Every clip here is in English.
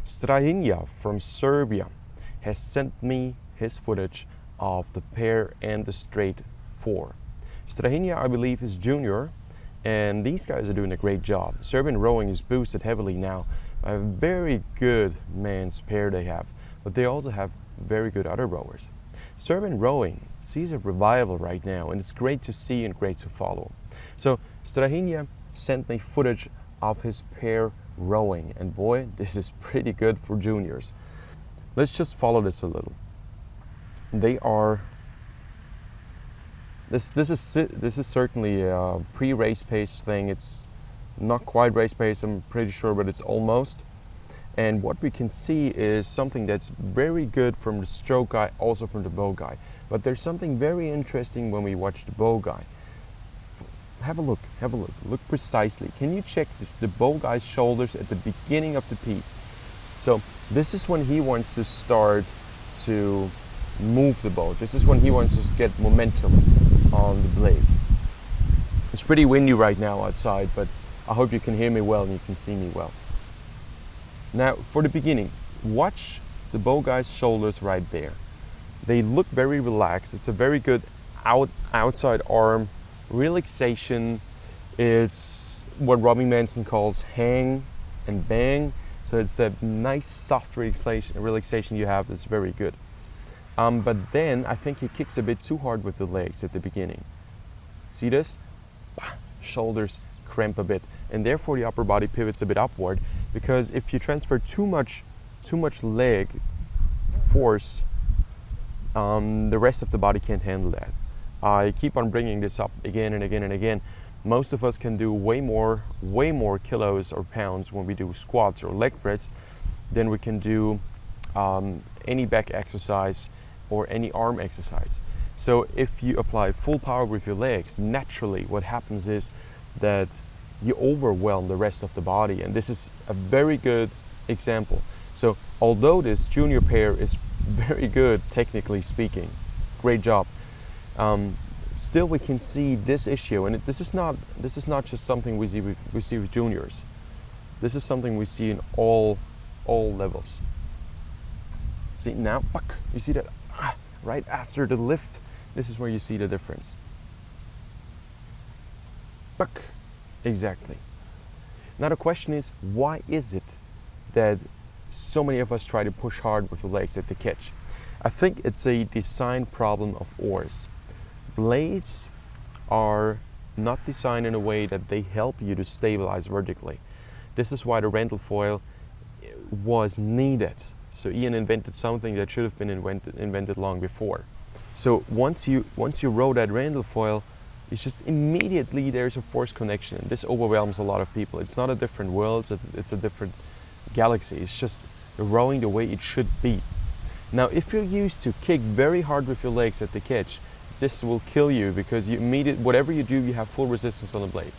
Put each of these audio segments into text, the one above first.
Strahinjia from Serbia has sent me his footage of the pair and the straight four. Strahinjia, I believe, is junior, and these guys are doing a great job. Serbian rowing is boosted heavily now by a very good men's pair they have, but they also have very good other rowers. Serbian rowing sees a revival right now, and it's great to see and great to follow. So Strahinjia sent me footage of his pair rowing, and boy, this is pretty good for juniors. Let's just follow this a little. They are. This is certainly a pre-race pace thing. It's not quite race pace, I'm pretty sure, but it's almost. And what we can see is something that's very good from the stroke guy, also from the bow guy. But there's something very interesting when we watch the bow guy. Have a look, look precisely. Can you check the bow guy's shoulders at the beginning of the piece? So this is when he wants to start to move the boat. This is when he wants to get momentum on the blade. It's pretty windy right now outside, but I hope you can hear me well and you can see me well. Now, for the beginning, watch the bow guy's shoulders right there. They look very relaxed. It's a very good outside arm relaxation. It's what Robbie Manson calls hang and bang. So it's that nice soft relaxation you have that's very good. But then I think he kicks a bit too hard with the legs at the beginning. See this? Shoulders cramp a bit, and therefore the upper body pivots a bit upward, because if you transfer too much leg force, the rest of the body can't handle that. I keep on bringing this up again and again and again. Most of us can do way more kilos or pounds when we do squats or leg press than we can do any back exercise or any arm exercise. So if you apply full power with your legs, naturally what happens is that you overwhelm the rest of the body, and this is a very good example. So although this junior pair is very good technically speaking, it's a great job, still we can see this issue, and this is not just something we see with juniors. This is something we see in all levels. See now, you see that right after the lift. This is where you see the difference. Exactly. Now the question is, why is it that so many of us try to push hard with the legs at the catch? I think it's a design problem of oars. Blades are not designed in a way that they help you to stabilize vertically. This is why the rental foil was needed. So Ian invented something that should have been invented long before. So once you row that rental foil, it's just immediately there's a force connection, and this overwhelms a lot of people. It's not a different world, it's a different galaxy. It's just rowing the way it should be. Now if you're used to kick very hard with your legs at the catch, this will kill you, because whatever you do, you have full resistance on the blade.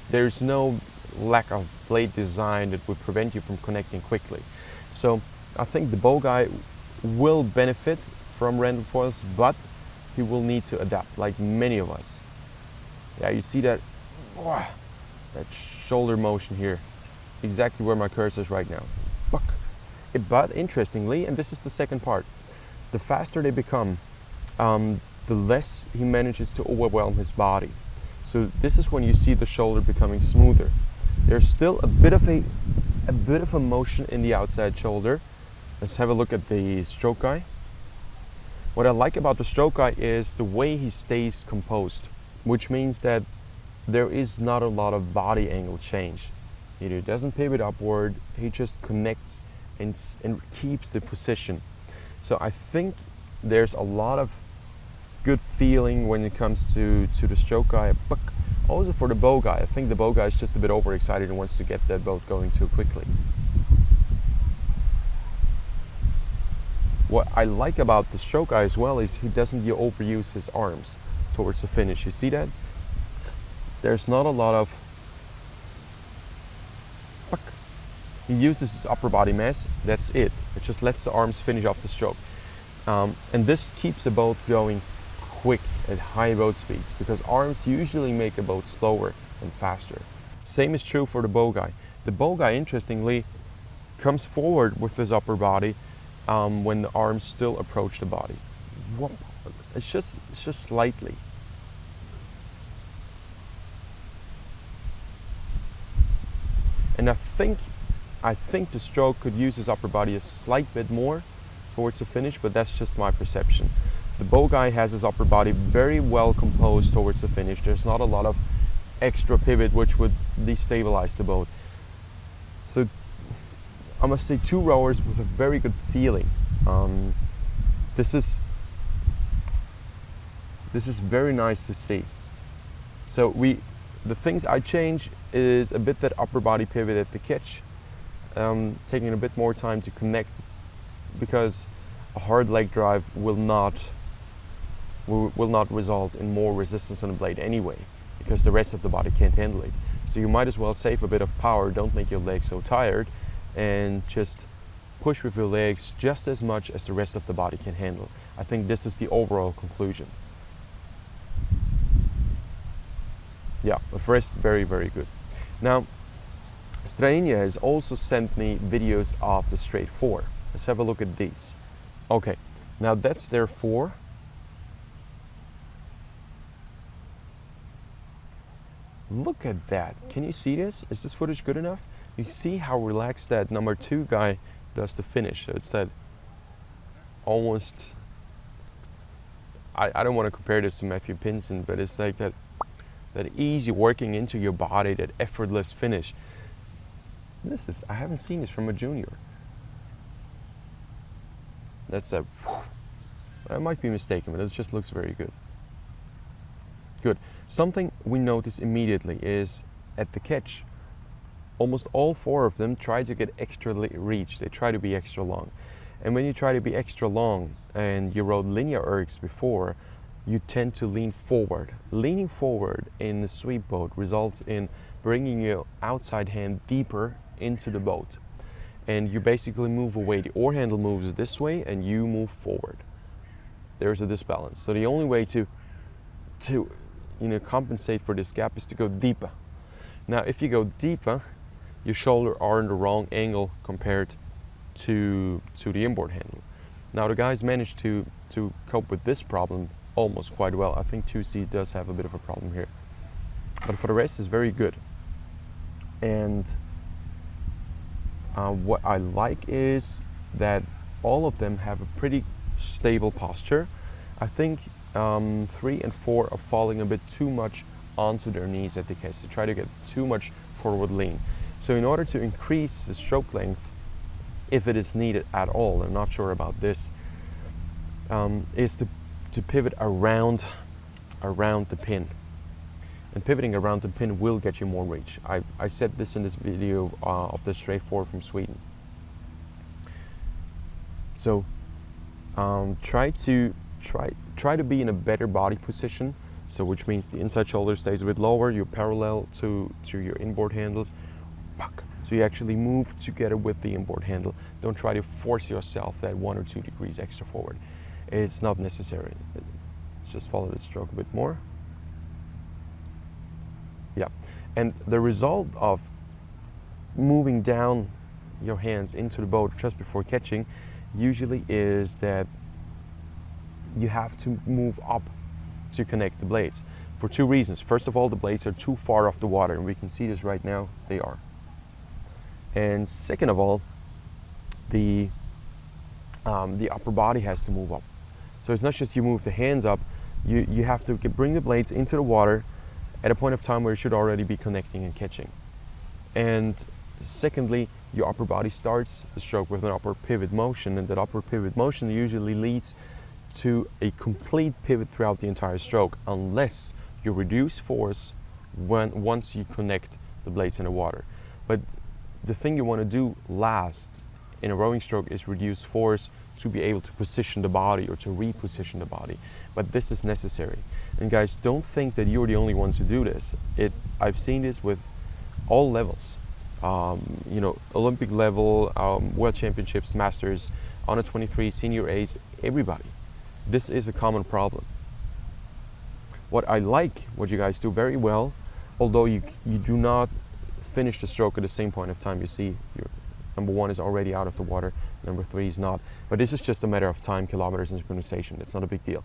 There's no lack of blade design that would prevent you from connecting quickly. So I think the bow guy will benefit from rental foils, but he will need to adapt, like many of us. Yeah, you see that shoulder motion here, exactly where my cursor is right now. But interestingly, and this is the second part, the faster they become, the less he manages to overwhelm his body. So this is when you see the shoulder becoming smoother. There's still a bit of a motion in the outside shoulder. Let's have a look at the stroke guy. What I like about the stroke guy is the way he stays composed, which means that there is not a lot of body angle change. He doesn't pivot upward, he just connects and keeps the position. So I think there's a lot of good feeling when it comes to the stroke guy, but also for the bow guy. I think the bow guy is just a bit overexcited and wants to get that boat going too quickly. What I like about the stroke guy as well is he doesn't overuse his arms towards the finish. You see that? There's not a lot of... He uses his upper body mass, that's it. It just lets the arms finish off the stroke. And this keeps the boat going quick at high boat speeds, because arms usually make a boat slower and faster. Same is true for the bow guy. The bow guy, interestingly, comes forward with his upper body when the arms still approach the body. It's just slightly. And I think the stroke could use his upper body a slight bit more towards the finish, but that's just my perception. The bow guy has his upper body very well composed towards the finish. There's not a lot of extra pivot which would destabilize the boat. So I must say, 2 rowers with a very good feeling. This is very nice to see. So the things I change is a bit that upper body pivot at the catch, taking a bit more time to connect, because a hard leg drive will not result in more resistance on the blade anyway, because the rest of the body can't handle it. So you might as well save a bit of power, don't make your legs so tired, and just push with your legs just as much as the rest of the body can handle. I think this is the overall conclusion. Yeah, but first, very, very good. Now, Strahinjia has also sent me videos of the straight 4. Let's have a look at these. Okay, now that's their 4. Look at that. Can you see this? Is this footage good enough? You see how relaxed that number 2 guy does the finish. It's that almost, I don't want to compare this to Matthew Pinson, but it's like that easy working into your body, that effortless finish. I haven't seen this from a junior. I might be mistaken, but it just looks very good. Good. Something we notice immediately is at the catch, almost all 4 of them try to get extra reach. They try to be extra long. And when you try to be extra long and you rode linear ergs before, you tend to lean forward. Leaning forward in the sweep boat results in bringing your outside hand deeper into the boat. And you basically move away. The oar handle moves this way and you move forward. There's a disbalance. So the only way to compensate for this gap is to go deeper. Now, if you go deeper, your shoulders are in the wrong angle compared to the inboard handle. Now, the guys managed to cope with this problem almost quite well. I think 2C does have a bit of a problem here, but for the rest is very good. And what I like is that all of them have a pretty stable posture. I think 3 and 4 are falling a bit too much onto their knees at the catch. They try to get too much forward lean. So in order to increase the stroke length, if it is needed at all, I'm not sure about this, is to pivot around the pin. And pivoting around the pin will get you more reach. I said this in this video of the straight 4 from Sweden. So try to be in a better body position. So which means the inside shoulder stays a bit lower, you're parallel to your inboard handles. So you actually move together with the inboard handle. Don't try to force yourself that 1 or 2 degrees extra forward. It's not necessary. Just follow the stroke a bit more. Yeah, and the result of moving down your hands into the boat just before catching usually is that you have to move up to connect the blades for 2 reasons. First of all, the blades are too far off the water, and we can see this right now, they are. And second of all, the upper body has to move up. So it's not just you move the hands up, you have to bring the blades into the water at a point of time where you should already be connecting and catching. And secondly, your upper body starts the stroke with an upward pivot motion, and that upward pivot motion usually leads to a complete pivot throughout the entire stroke, unless you reduce force once you connect the blades in the water. But the thing you want to do last in a rowing stroke is reduce force to be able to position the body or to reposition the body. But this is necessary. And guys, don't think that you're the only ones who do this. I've seen this with all levels. Olympic level, World Championships, Masters, Under 23, Senior A's, everybody. This is a common problem. What I like, what you guys do very well, although you do not finish the stroke at the same point of time. You see Number 1 is already out of the water, number 3 is not. But this is just a matter of time, kilometers, and synchronization. It's not a big deal.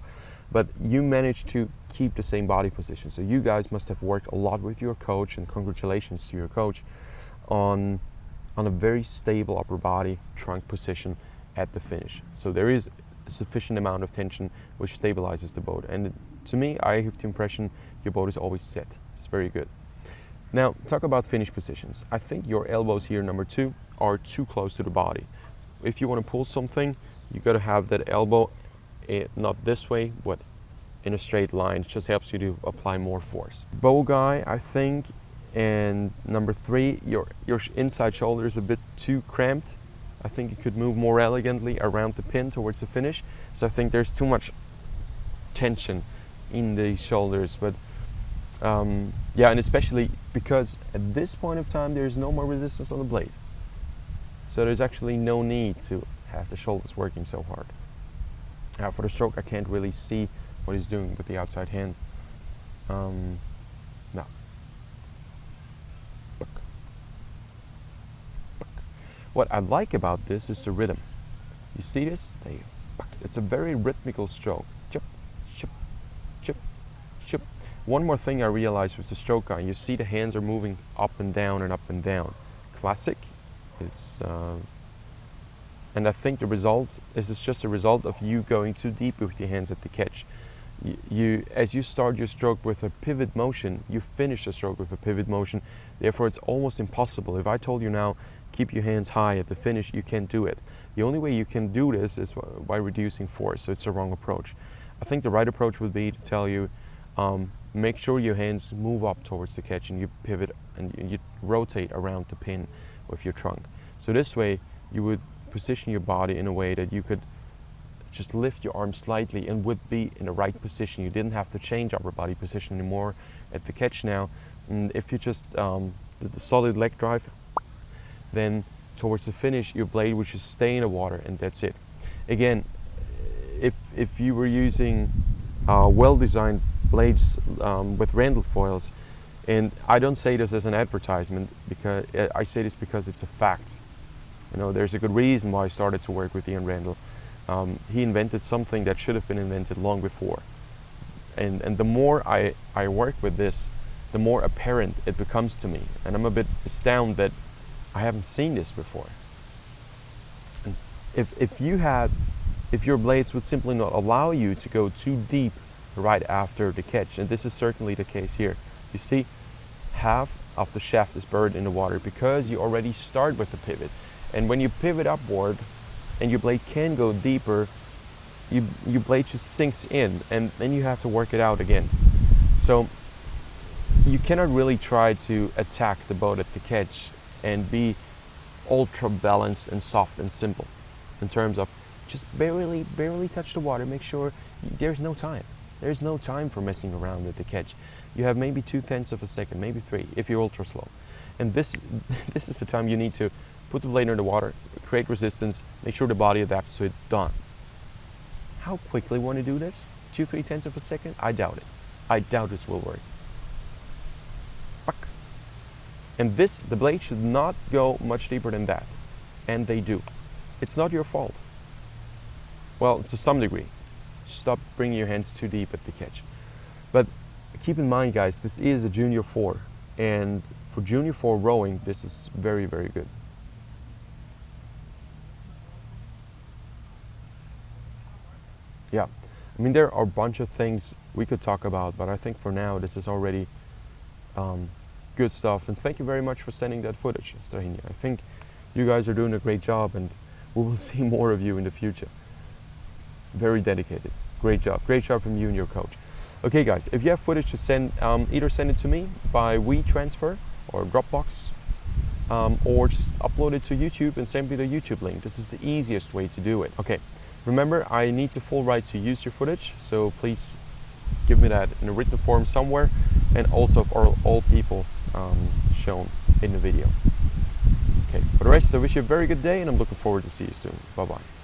But you managed to keep the same body position. So you guys must have worked a lot with your coach, and congratulations to your coach on a very stable upper body trunk position at the finish. So there is a sufficient amount of tension which stabilizes the boat. And to me, I have the impression your boat is always set. It's very good. Now, talk about finish positions. I think your elbows here, number 2, are too close to the body. If you want to pull something, you got to have that elbow not this way, but in a straight line. It just helps you to apply more force. Bow guy, I think, and number 3, your inside shoulder is a bit too cramped. I think you could move more elegantly around the pin towards the finish. So I think there's too much tension in the shoulders. But yeah, and especially because at this point of time there's no more resistance on the blade. So there's actually no need to have the shoulders working so hard. Now for the stroke, I can't really see what he's doing with the outside hand. No. What I like about this is the rhythm. You see this? There you go. It's a very rhythmical stroke. Chip, chip, chip, chip. One more thing I realized with the stroke guy, you see the hands are moving up and down and up and down. Classic. It's and I think the result is just a result of you going too deep with your hands at the catch. As you start your stroke with a pivot motion, you finish the stroke with a pivot motion. Therefore, it's almost impossible. If I told you now, keep your hands high at the finish, you can't do it. The only way you can do this is by reducing force, so it's the wrong approach. I think the right approach would be to tell you, make sure your hands move up towards the catch and you pivot and you rotate around the pin with your trunk. So this way, you would position your body in a way that you could just lift your arm slightly and would be in the right position. You didn't have to change upper body position anymore at the catch now. And if you just did the solid leg drive, then towards the finish, your blade would just stay in the water and that's it. Again, if you were using well-designed blades with Randall foils, and I don't say this as an advertisement, because I say this because it's a fact. You know, there's a good reason why I started to work with Ian Randall. He invented something that should have been invented long before. And the more I work with this, the more apparent it becomes to me. And I'm a bit astounded that I haven't seen this before. And if your blades would simply not allow you to go too deep right after the catch, and this is certainly the case here. You see, half of the shaft is buried in the water because you already start with the pivot. And when you pivot upward and your blade can go deeper, your blade just sinks in and then you have to work it out again. So you cannot really try to attack the boat at the catch and be ultra balanced and soft and simple in terms of just barely touch the water. Make sure there's no time. There's no time for messing around at the catch. You have maybe 0.2 of a second, maybe 3 if you're ultra slow. And this is the time you need to put the blade in the water, create resistance, make sure the body adapts to it, done. How quickly want to do this? 2-3 of a second? I doubt it. I doubt this will work. And the blade should not go much deeper than that. And they do. It's not your fault. Well, to some degree. Stop bringing your hands too deep at the catch. But keep in mind, guys, this is a Junior 4. And for Junior 4 rowing, this is very, very good. Yeah, I mean, there are a bunch of things we could talk about, but I think for now, this is already good stuff. And thank you very much for sending that footage, Strahinjia. I think you guys are doing a great job and we will see more of you in the future. Very dedicated. Great job. Great job from you and your coach. Okay, guys, if you have footage to send, either send it to me by WeTransfer or Dropbox, or just upload it to YouTube and send me the YouTube link. This is the easiest way to do it. Okay, remember, I need the full right to use your footage, so please give me that in a written form somewhere, and also for all people shown in the video. Okay, for the rest, I wish you a very good day, and I'm looking forward to see you soon. Bye-bye.